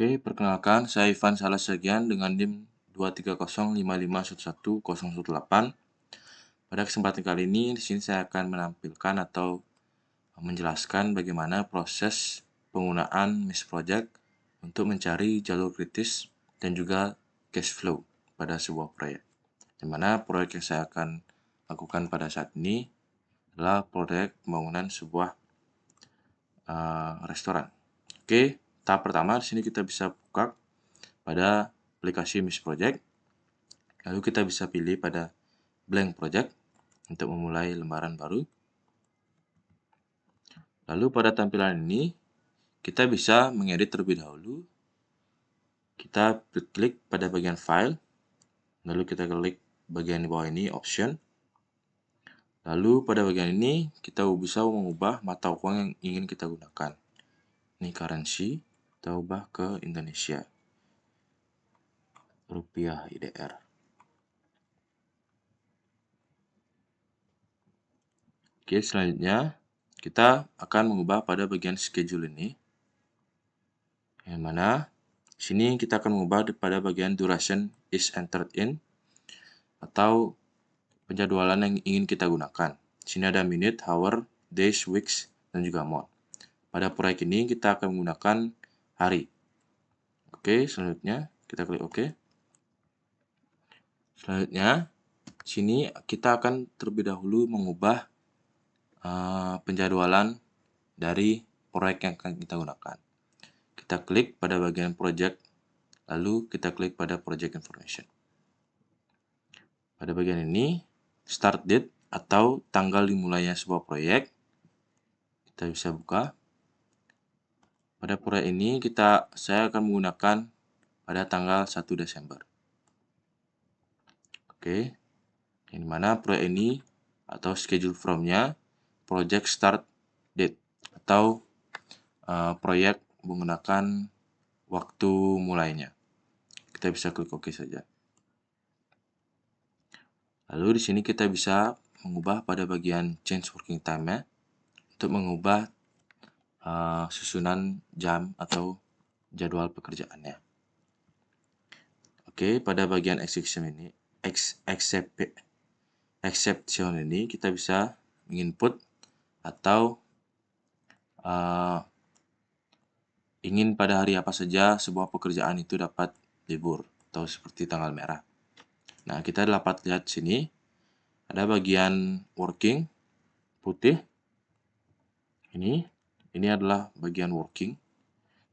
Oke, perkenalkan saya Ivan Salasagian dengan NIM 23055111018. Pada kesempatan kali ini, di sini saya akan menampilkan atau menjelaskan bagaimana proses penggunaan Mesh Project untuk mencari jalur kritis dan juga cash flow pada sebuah proyek. Di mana proyek yang saya akan lakukan pada saat ini adalah proyek pembangunan sebuah restoran. Oke, tahap pertama di sini kita bisa buka pada aplikasi Mesh Project. Lalu kita bisa pilih pada blank project untuk memulai lembaran baru. Lalu pada tampilan ini kita bisa mengedit terlebih dahulu. Kita klik pada bagian file, lalu kita klik bagian di bawah ini option. Lalu pada bagian ini kita bisa mengubah mata uang yang ingin kita gunakan. Ini currency, kita ubah ke Indonesia. Rupiah IDR. Oke, selanjutnya kita akan mengubah pada bagian schedule ini. Yang mana di sini kita akan mengubah pada bagian duration is entered in atau penjadwalan yang ingin kita gunakan. Di sini ada minute, hour, days, weeks, dan juga month. Pada proyek ini kita akan menggunakan hari. Oke, selanjutnya kita klik OK. Selanjutnya, di sini kita akan terlebih dahulu mengubah penjadwalan dari proyek yang akan kita gunakan. Kita klik pada bagian project, lalu kita klik pada project information. Pada bagian ini, start date atau tanggal dimulainya sebuah proyek, kita bisa buka. Pada proyek ini saya akan menggunakan pada tanggal 1 Desember. Oke, yang dimana proyek ini atau schedule from-nya project start date atau proyek menggunakan waktu mulainya. Kita bisa klik OK saja. Lalu di sini kita bisa mengubah pada bagian change working time-nya untuk mengubah susunan jam atau jadwal pekerjaannya. Oke, pada bagian exception ini kita bisa menginput atau ingin pada hari apa saja sebuah pekerjaan itu dapat libur atau seperti tanggal merah. Nah, kita dapat lihat sini ada bagian working putih. Ini adalah bagian working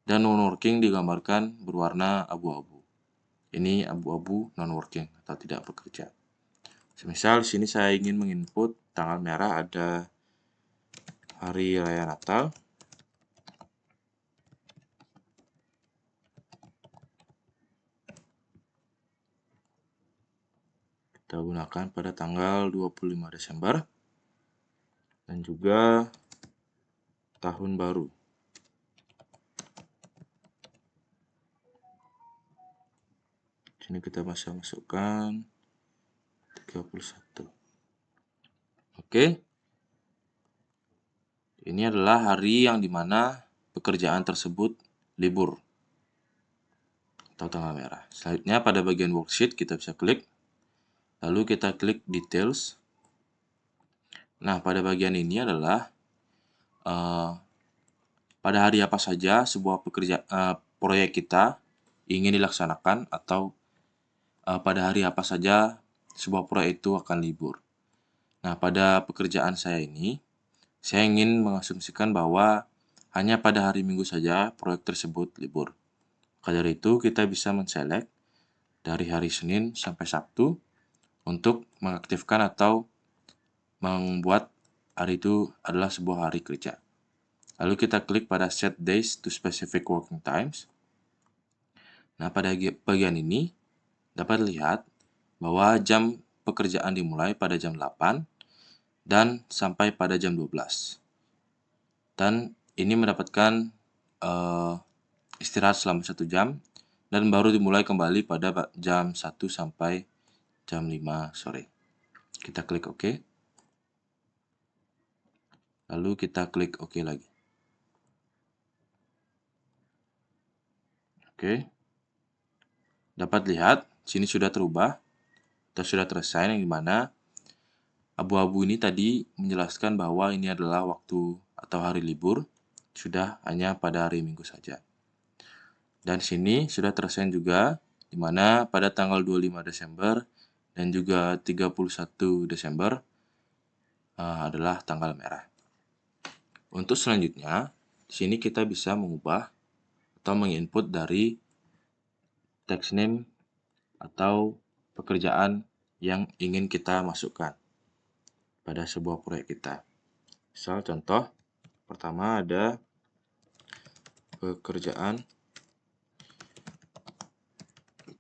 dan non-working digambarkan berwarna abu-abu. Ini abu-abu non-working atau tidak bekerja. Semisal di sini saya ingin menginput tanggal merah ada hari raya Natal. Kita gunakan pada tanggal 25 Desember dan juga tahun baru. Sini kita bisa masukkan 31. Oke. Ini adalah hari yang dimana pekerjaan tersebut libur atau tanggal merah. Selanjutnya pada bagian worksheet kita bisa klik. Lalu kita klik details. Nah, pada bagian ini adalah pada hari apa saja sebuah proyek kita ingin dilaksanakan atau pada hari apa saja sebuah proyek itu akan libur. Nah, pada pekerjaan saya ini, saya ingin mengasumsikan bahwa hanya pada hari Minggu saja proyek tersebut libur. Maka dari itu, kita bisa men-select dari hari Senin sampai Sabtu untuk mengaktifkan atau membuat hari itu adalah sebuah hari kerja. Lalu kita klik pada set days to specific working times. Nah, pada bagian ini dapat lihat bahwa jam pekerjaan dimulai pada jam 8 dan sampai pada jam 12. Dan ini mendapatkan istirahat selama 1 jam dan baru dimulai kembali pada jam 1 sampai jam 5 sore. Kita klik OK. Lalu kita klik OK lagi. Oke, dapat lihat sini sudah terubah atau sudah terassign, yang dimana abu-abu ini tadi menjelaskan bahwa ini adalah waktu atau hari libur, sudah hanya pada hari Minggu saja. Dan sini sudah terassign juga, di mana pada tanggal 25 Desember dan juga 31 Desember adalah tanggal merah. Untuk selanjutnya, di sini kita bisa mengubah atau menginput dari text name atau pekerjaan yang ingin kita masukkan pada sebuah proyek kita. Misal contoh, pertama ada pekerjaan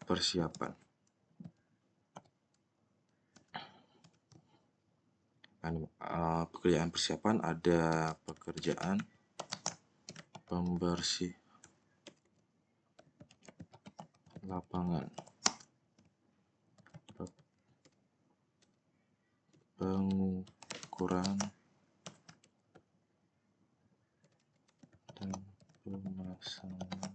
persiapan. Pekerjaan persiapan ada pekerjaan pembersih lapangan, pengukuran dan pemasangan.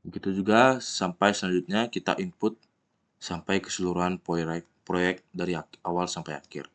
Begitu juga sampai selanjutnya kita input sampai keseluruhan proyek dari awal sampai akhir.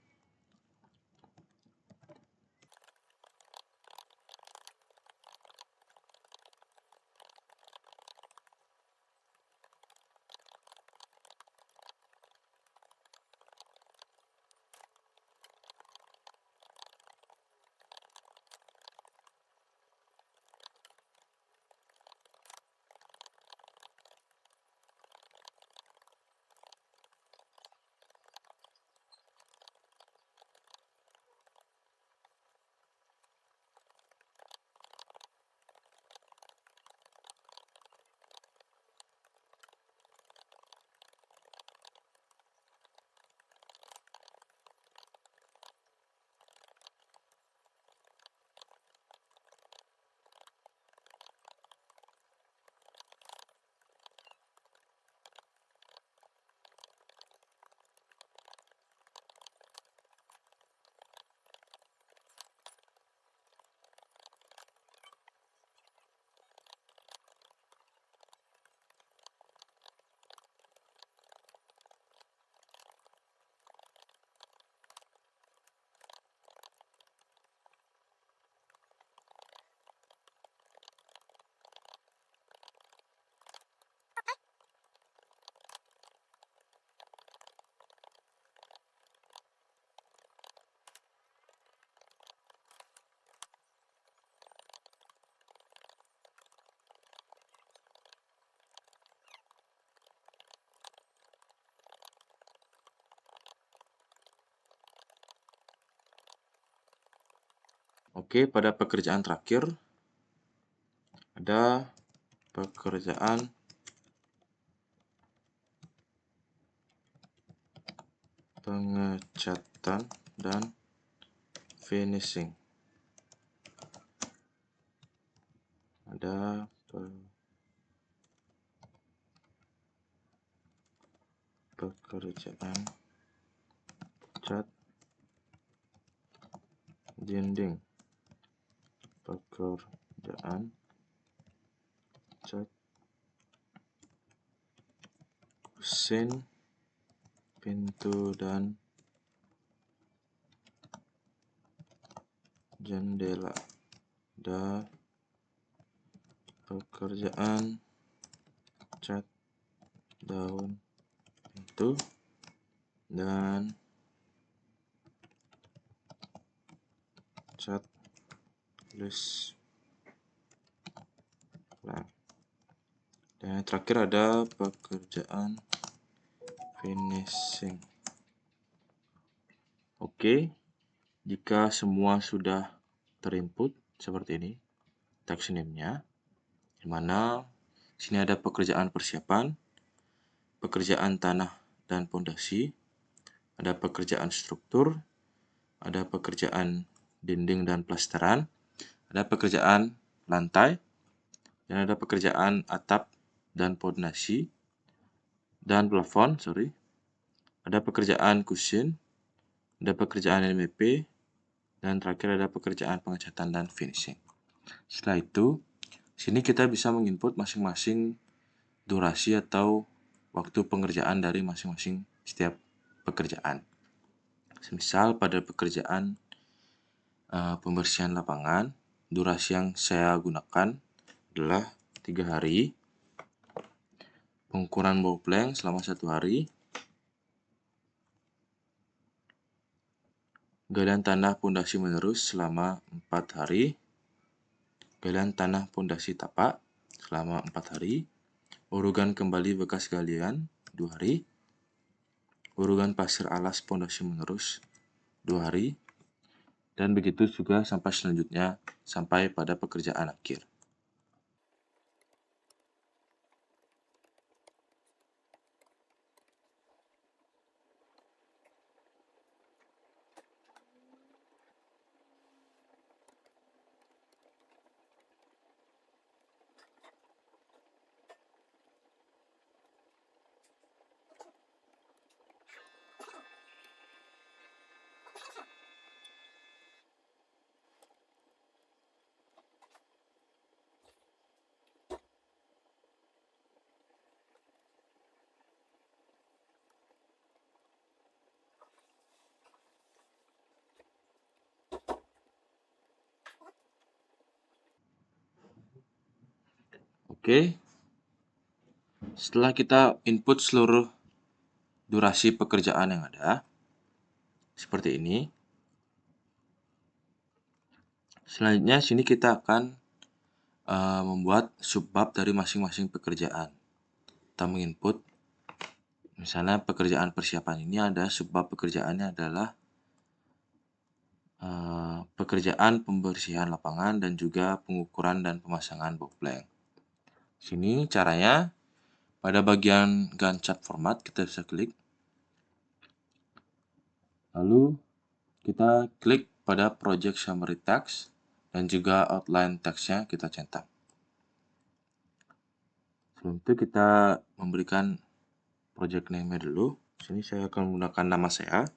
Oke, pada pekerjaan terakhir ada pekerjaan pengecatan dan finishing. Ada pekerjaan cat dinding, pekerjaan cat kusin pintu dan jendela. Ada pekerjaan cat daun pintu dan cat list lamp. Dan yang terakhir ada pekerjaan finishing. Oke, jika semua sudah terinput seperti ini text name-nya, di mana sini ada pekerjaan persiapan, pekerjaan tanah dan pondasi, ada pekerjaan struktur, ada pekerjaan dinding dan plesteran, ada pekerjaan lantai, dan ada pekerjaan atap dan pondasi dan plafon, ada pekerjaan kusin, ada pekerjaan MEP, dan terakhir ada pekerjaan pengecatan dan finishing. Setelah itu, sini kita bisa menginput masing-masing durasi atau waktu pengerjaan dari masing-masing setiap pekerjaan. Misal pada pekerjaan pembersihan lapangan, durasi yang saya gunakan adalah 3 hari, pengukuran bau plank selama 1 hari, galian tanah pondasi menerus selama 4 hari, galian tanah pondasi tapak selama 4 hari, urugan kembali bekas galian 2 hari, urugan pasir alas pondasi menerus 2 hari, dan begitu juga sampai selanjutnya sampai pada pekerjaan akhir. Oke, setelah kita input seluruh durasi pekerjaan yang ada, seperti ini. Selanjutnya, sini kita akan membuat subbab dari masing-masing pekerjaan. Kita menginput, misalnya pekerjaan persiapan ini ada subbab pekerjaannya adalah pekerjaan pembersihan lapangan dan juga pengukuran dan pemasangan bau plank. Sini caranya, pada bagian Gantt format kita bisa klik. Lalu kita klik pada project summary text dan juga outline text-nya kita centang. Sebelum itu kita memberikan project name-nya dulu. Sini saya akan menggunakan nama saya.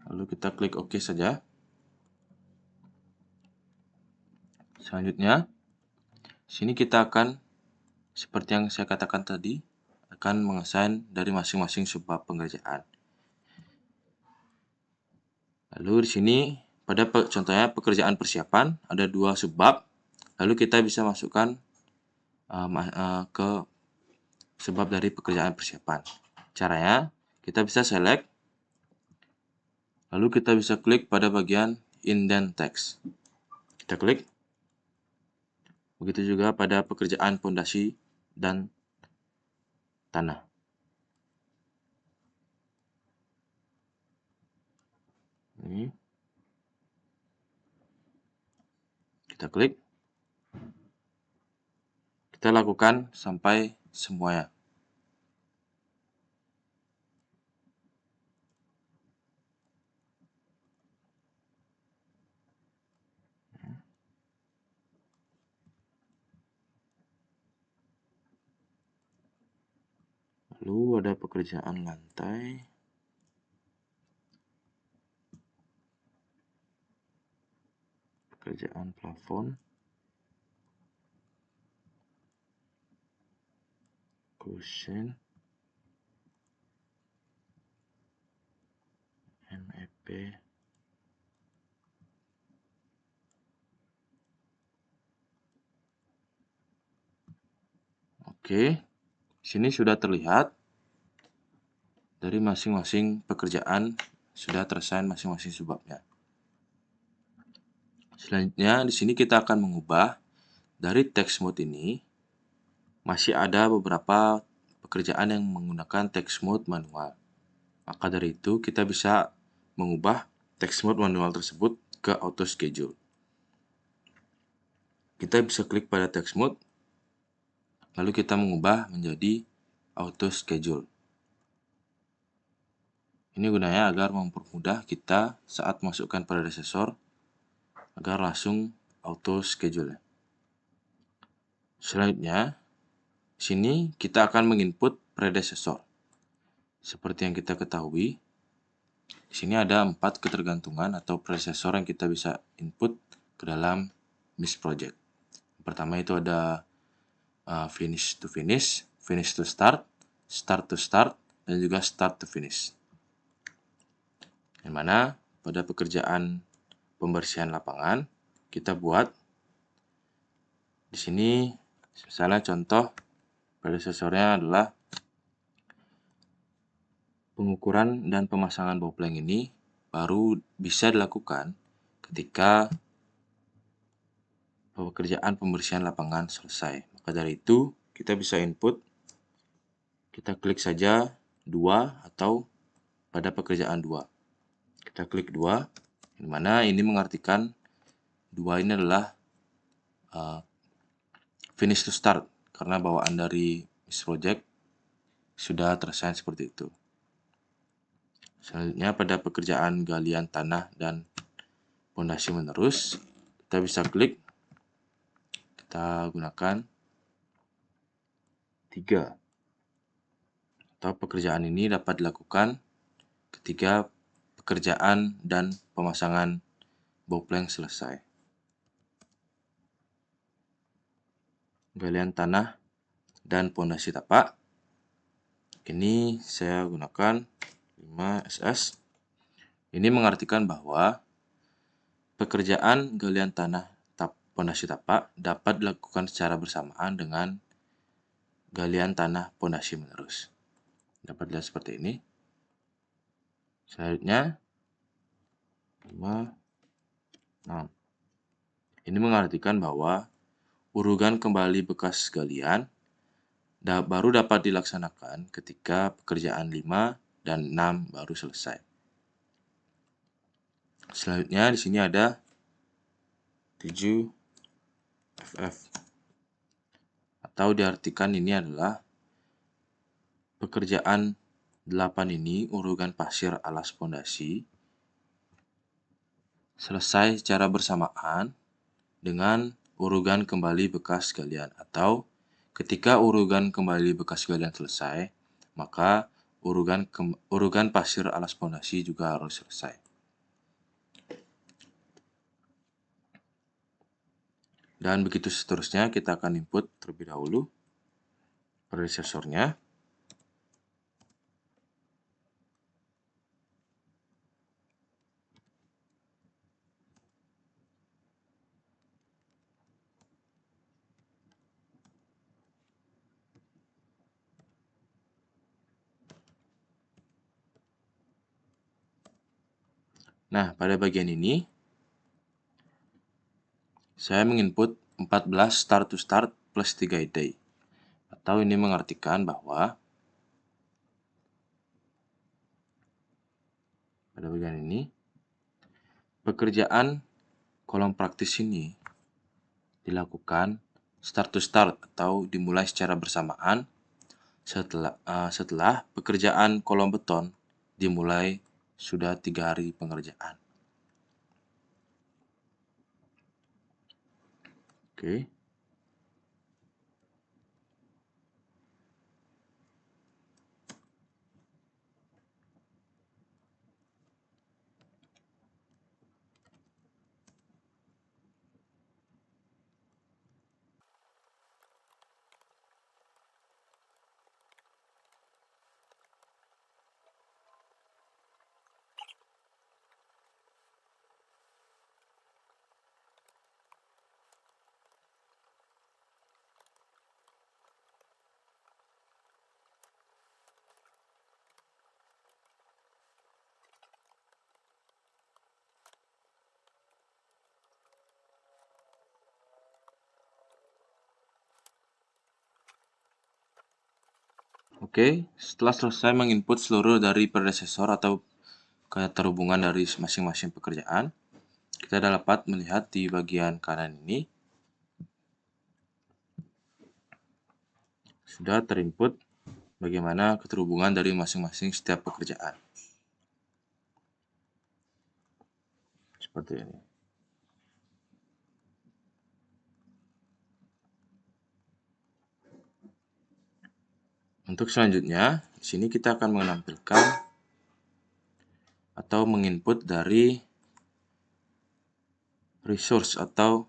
Lalu kita klik OK saja. Selanjutnya, sini kita akan, seperti yang saya katakan tadi, akan mengassign dari masing-masing subbab pengerjaan. Lalu di sini, pada contohnya pekerjaan persiapan, ada 2 subbab. Lalu kita bisa masukkan ke subbab dari pekerjaan persiapan. Caranya, kita bisa select, lalu kita bisa klik pada bagian indent text. Kita klik. Begitu juga pada pekerjaan pondasi dan tanah. Ini. Kita klik. Kita lakukan sampai semuanya. Lalu ada pekerjaan lantai. Pekerjaan plafon. Kusen. MEP. Oke, sini sudah terlihat dari masing-masing pekerjaan sudah terassign masing-masing subbabnya. Selanjutnya, di sini kita akan mengubah dari text mode ini. Masih ada beberapa pekerjaan yang menggunakan text mode manual. Maka dari itu, kita bisa mengubah text mode manual tersebut ke auto schedule. Kita bisa klik pada text mode. lalu kita mengubah menjadi auto schedule. Ini gunanya agar mempermudah kita saat masukkan predecessor agar langsung auto schedule. Selanjutnya, di sini kita akan menginput predecessor. Seperti yang kita ketahui, di sini ada 4 ketergantungan atau predecessor yang kita bisa input ke dalam MIS project. Pertama itu ada finish to finish, finish to start, start to start, dan juga start to finish. Yang mana pada pekerjaan pembersihan lapangan kita buat di sini misalnya contoh predecessornya adalah pengukuran dan pemasangan boplang ini baru bisa dilakukan ketika pekerjaan pembersihan lapangan selesai. Maka dari itu, kita bisa input, kita klik saja 2 atau pada pekerjaan 2. Kita klik 2, di mana ini mengartikan 2 ini adalah finish to start, karena bawaan dari MIS project sudah terassign seperti itu. Selanjutnya pada pekerjaan galian tanah dan pondasi menerus, kita bisa klik, kita gunakan 3. Atau pekerjaan ini dapat dilakukan ketika pekerjaan dan pemasangan boplang selesai. Galian tanah dan pondasi tapak. Ini saya gunakan 5 SS. Ini mengartikan bahwa pekerjaan galian tanah pondasi tapak dapat dilakukan secara bersamaan dengan galian tanah pondasi menerus. Dapat dilihat seperti ini. Selanjutnya 5, 6. Ini mengartikan bahwa urugan kembali bekas galian baru dapat dilaksanakan ketika pekerjaan 5 dan 6 baru selesai. Selanjutnya di sini ada 7 FF. Atau diartikan ini adalah pekerjaan 8 ini urugan pasir alas pondasi selesai secara bersamaan dengan urugan kembali bekas galian, atau ketika urugan kembali bekas galian selesai, maka urugan pasir alas pondasi juga harus selesai. Dan begitu seterusnya, kita akan input terlebih dahulu predecessornya. Nah, pada bagian ini, saya menginput 14 start to start plus 3 day. Atau ini mengartikan bahwa pada bagian ini, pekerjaan kolom praktis ini dilakukan start to start atau dimulai secara bersamaan setelah pekerjaan kolom beton dimulai sudah 3 hari pengerjaan. Oke. Oke, setelah selesai menginput seluruh dari predecessor atau keterhubungan dari masing-masing pekerjaan, kita dapat melihat di bagian kanan ini sudah terinput bagaimana keterhubungan dari masing-masing setiap pekerjaan. Seperti ini. Untuk selanjutnya, di sini kita akan menampilkan atau menginput dari resource atau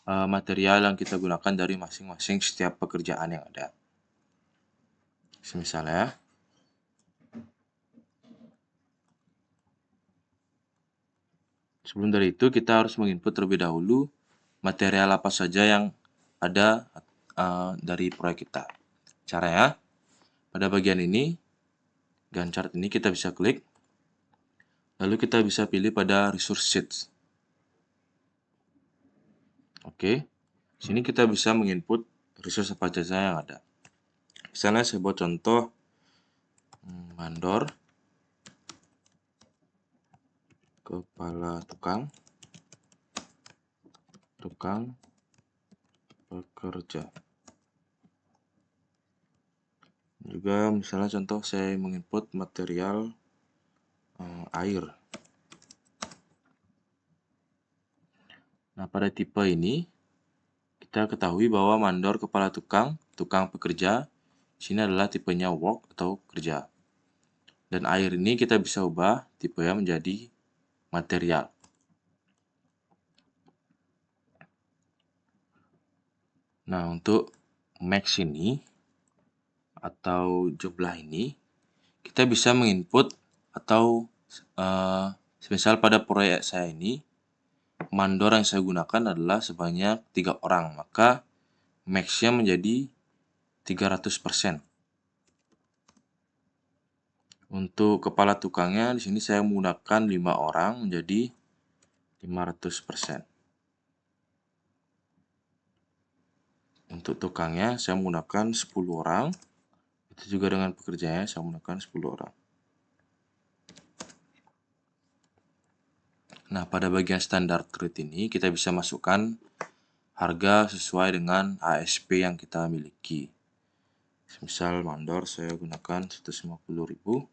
material yang kita gunakan dari masing-masing setiap pekerjaan yang ada. Misalnya, sebelum dari itu kita harus menginput terlebih dahulu material apa saja yang ada dari proyek kita. Caranya, pada bagian ini, Gantt chart ini kita bisa klik, lalu kita bisa pilih pada resource sheets. Oke, sini kita bisa menginput resource apa saja yang ada. Misalnya saya buat contoh mandor, kepala tukang pekerja. Juga misalnya contoh saya menginput material air. Nah, pada tipe ini kita ketahui bahwa mandor kepala tukang pekerja, sini adalah tipenya work atau kerja. Dan air ini kita bisa ubah tipenya menjadi material. Nah, untuk max ini atau jumlah ini kita bisa menginput atau semisal pada proyek saya ini mandor yang saya gunakan adalah sebanyak 3 orang, maka max-nya menjadi 300%. Untuk kepala tukangnya di sini saya menggunakan 5 orang menjadi 500%. Untuk tukangnya saya menggunakan 10 orang. Itu juga dengan pekerjanya saya menggunakan 10 orang. Nah, pada bagian standar rate ini kita bisa masukkan harga sesuai dengan ASP yang kita miliki. Misal mandor saya gunakan 150.000.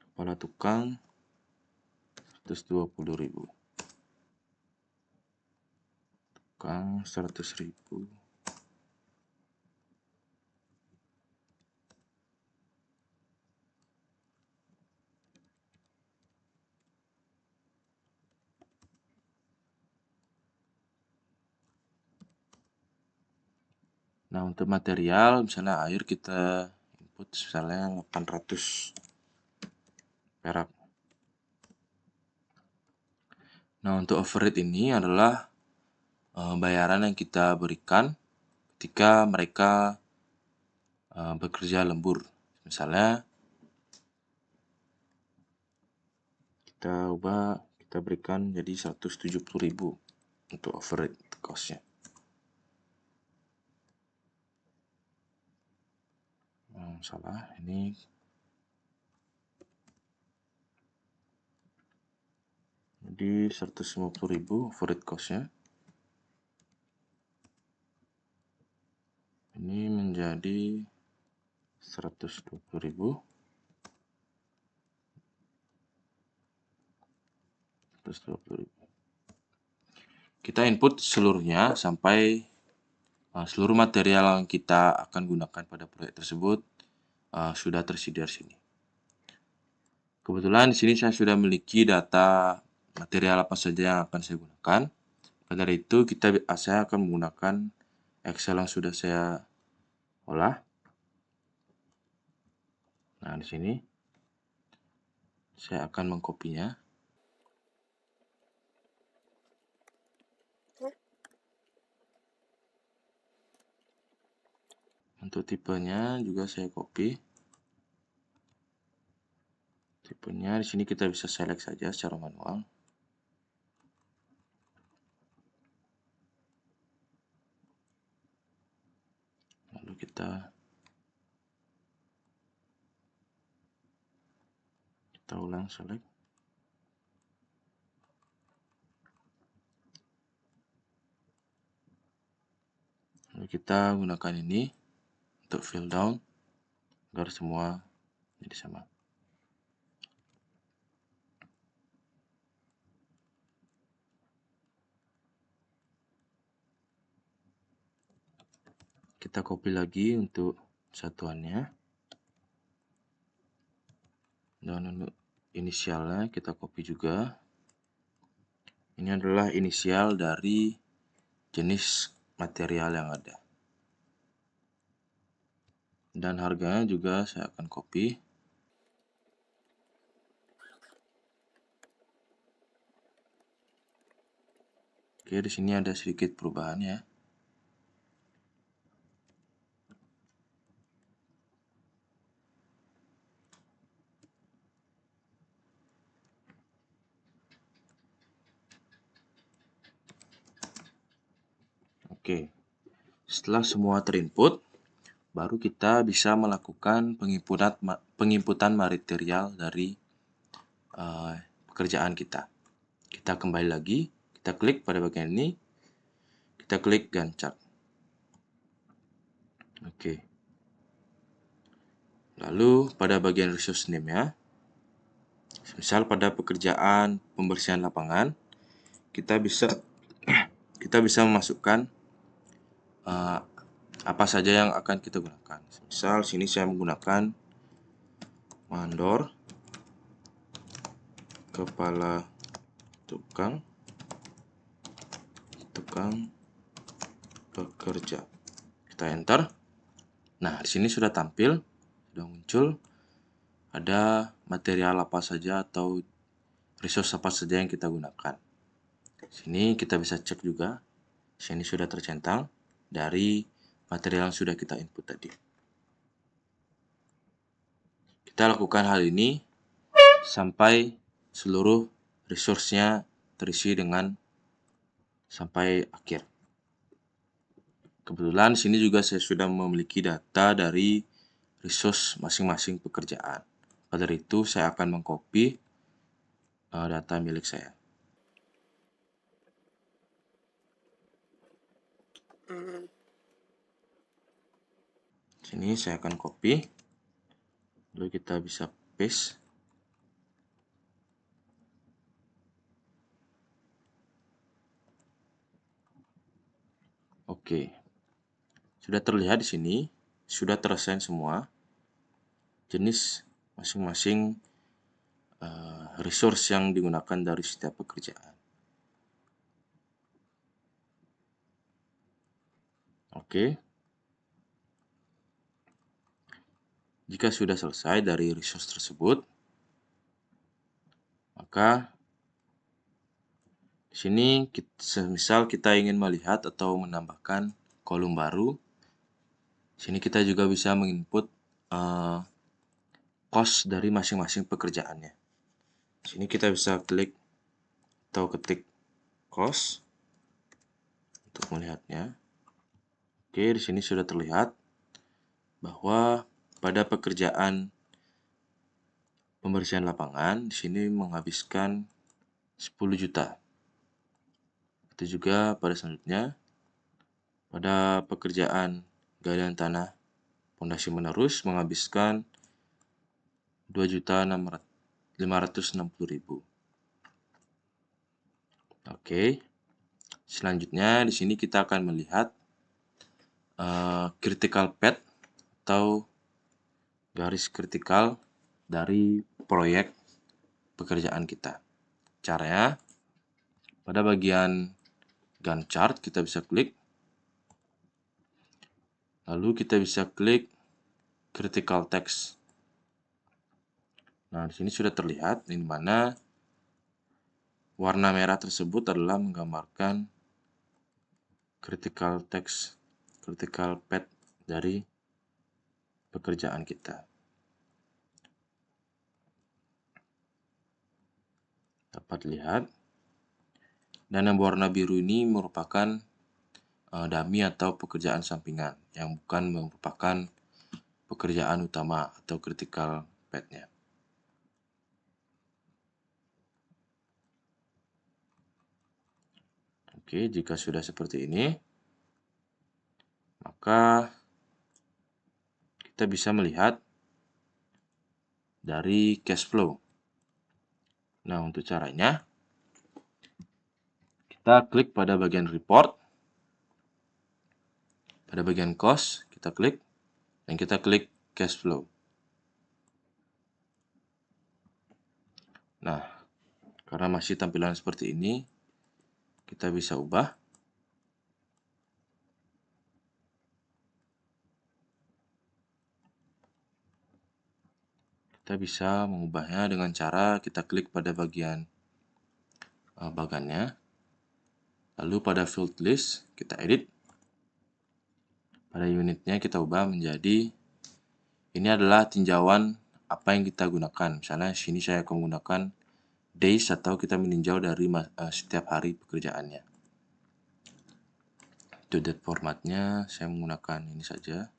Kepala tukang 120.000. Tukang 100.000. Nah, untuk material misalnya air kita input misalnya 800 perak. Nah, untuk overhead ini adalah bayaran yang kita berikan ketika mereka bekerja lembur. Misalnya kita berikan jadi 170.000 untuk overhead cost-nya. Salah, ini jadi 150.000 overhead cost-nya. Ini menjadi 120.000. 120.000. Kita input seluruhnya sampai seluruh material yang kita akan gunakan pada proyek tersebut sudah tersedia di sini. Kebetulan di sini saya sudah memiliki data material apa saja yang akan saya gunakan. Pada dari itu saya akan menggunakan Excel yang sudah saya olah. Nah, di sini saya akan mengkopinya. Untuk tipenya juga saya copy. Tipenya di sini kita bisa select saja secara manual. Lalu kita ulang select. Lalu kita gunakan ini untuk fill down agar semua jadi sama. Kita copy lagi untuk satuannya. Dan untuk inisialnya kita copy juga. Ini adalah inisial dari jenis material yang ada. Dan harganya juga saya akan copy. Oke, di sini ada sedikit perubahan ya. Oke, setelah semua terinput, baru kita bisa melakukan pengimputan material dari pekerjaan kita. Kita kembali lagi, kita klik pada bagian ini, kita klik Gantt chart. Oke. Lalu pada bagian resource name-nya, misal pada pekerjaan pembersihan lapangan, kita bisa memasukkan apa saja yang akan kita gunakan. Misal sini saya menggunakan mandor, kepala tukang pekerja. Kita enter. Nah, di sini sudah tampil, sudah muncul ada material apa saja atau resource apa saja yang kita gunakan. Sini kita bisa cek juga. Sini sudah tercentang dari material yang sudah kita input tadi. Kita lakukan hal ini sampai seluruh resource-nya terisi dengan sampai akhir. Kebetulan sini juga saya sudah memiliki data dari resource masing-masing pekerjaan. Pada itu saya akan mengcopy data milik saya. Sini saya akan copy. Lalu kita bisa paste. Oke. Sudah terlihat di sini, sudah terassign semua jenis masing-masing resource yang digunakan dari setiap pekerjaan. Oke. Jika sudah selesai dari resource tersebut, maka di sini misal kita ingin melihat atau menambahkan kolom baru, di sini kita juga bisa menginput cost dari masing-masing pekerjaannya. Di sini kita bisa klik atau ketik cost untuk melihatnya. Oke, di sini sudah terlihat bahwa pada pekerjaan pembersihan lapangan di sini menghabiskan 10 juta. Itu juga pada selanjutnya pada pekerjaan galian tanah pondasi menerus menghabiskan 2.560.000. Oke. Selanjutnya di sini kita akan melihat critical path atau garis kritikal dari proyek pekerjaan kita. Caranya pada bagian Gantt chart kita bisa klik, lalu kita bisa klik critical text. Nah, di sini sudah terlihat di mana warna merah tersebut adalah menggambarkan critical text, critical path dari pekerjaan kita. Dapat lihat. Dan yang berwarna biru ini merupakan dummy atau pekerjaan sampingan yang bukan merupakan pekerjaan utama atau critical path-nya. Oke, jika sudah seperti ini, maka kita bisa melihat dari cash flow. Nah, untuk caranya, kita klik pada bagian report, pada bagian cost, kita klik, dan kita klik cash flow. Nah, karena masih tampilan seperti ini, kita bisa ubah. Kita bisa mengubahnya dengan cara kita klik pada bagian bagannya, lalu pada field list kita edit. Pada unitnya kita ubah menjadi, ini adalah tinjauan apa yang kita gunakan. Misalnya sini saya akan menggunakan days atau kita meninjau dari setiap hari pekerjaannya. Untuk date formatnya saya menggunakan ini saja.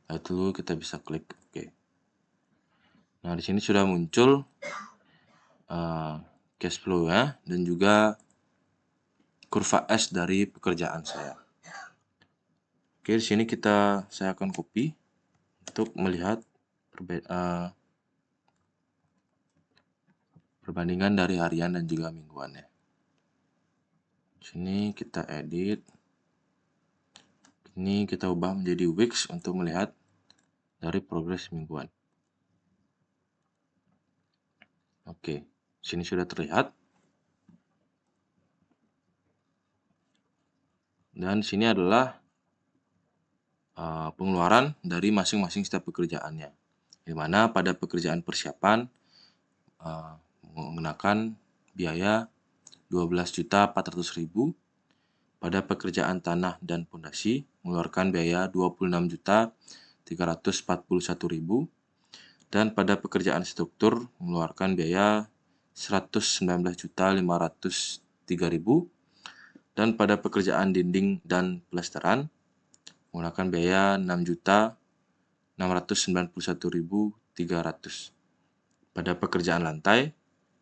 Lalu kita bisa klik OK. Nah, di sini sudah muncul cash flow ya, dan juga kurva S dari pekerjaan saya. Oke, di sini saya akan copy untuk melihat perbandingan dari harian dan juga mingguannya. Di sini kita edit. Ini kita ubah menjadi weeks untuk melihat dari progres mingguan. Oke, sini sudah terlihat. Dan sini adalah pengeluaran dari masing-masing setiap pekerjaannya. Di mana pada pekerjaan persiapan menggunakan biaya 12.400.000. Pada pekerjaan tanah dan pondasi mengeluarkan biaya 26.341.000. Dan pada pekerjaan struktur mengeluarkan biaya 119.503.000. Dan pada pekerjaan dinding dan plesteran menggunakan biaya 6.691.300. Pada pekerjaan lantai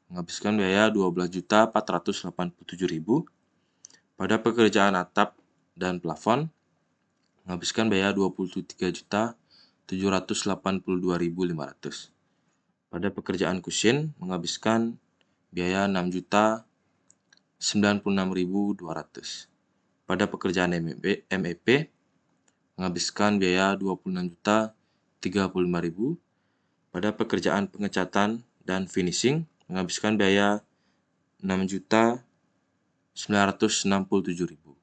menghabiskan biaya 12.487.000. Pada pekerjaan atap dan plafon menghabiskan biaya 23.782.500. Pada pekerjaan kusin menghabiskan biaya 6.096.200. Pada pekerjaan MEP menghabiskan biaya 26.035.000. Pada pekerjaan pengecatan dan finishing menghabiskan biaya 6.967.000.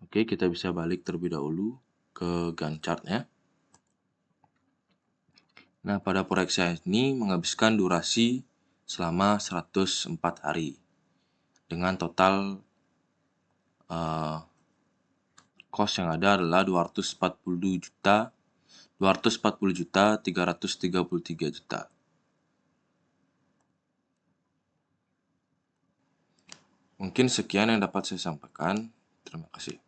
Oke, kita bisa balik terlebih dahulu ke Gantt chart-nya. Nah, pada proyek saya ini menghabiskan durasi selama 104 hari. Dengan total cost yang ada adalah 240.333 juta. Mungkin sekian yang dapat saya sampaikan. Terima kasih.